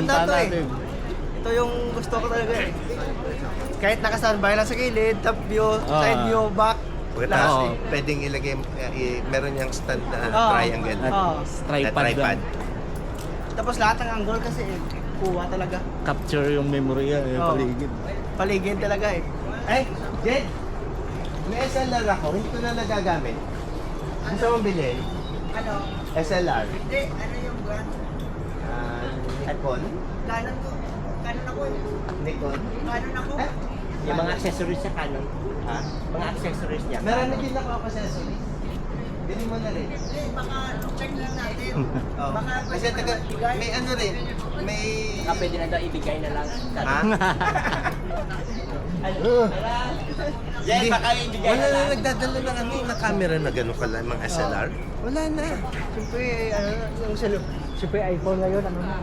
Ganda to eh. Ito yung gusto ko talaga eh. Kahit naka-standby lang sa gilid, top view, side view, back. Pagkatapos, lahat. pwedeng ilagay, meron yung stand na Oo. triangle. Oo. Tripod. Tapos lahat ng angle kasi eh, kuha talaga. Capture yung memory yan, yung Oo. paligid. Paligid talaga eh. Ay, Jed! May SLR ako, hindi ko na nagagamit. Gusto mong bilhin? Ano? SLR. Hindi, ano yung brand? Nikon? Canon ko. Canon ako eh. Nikon? Canon ako. Eh? Yung mga accessories sa Canon. Ha? Mga accessories niya. Meron na din ako accessories. Bili mo na rin. Hindi, baka check lang natin. Oh. Baka Kasi taga, may ano rin, may... Baka pwede na daw ibigay na lang. Ha? Jen, baka ibigay Wala na na lang. nagdadala ng ano, na camera na gano'n kala, mga SLR. Wala na. Siyempre, ano, yung siyempre iPhone ngayon, ano na.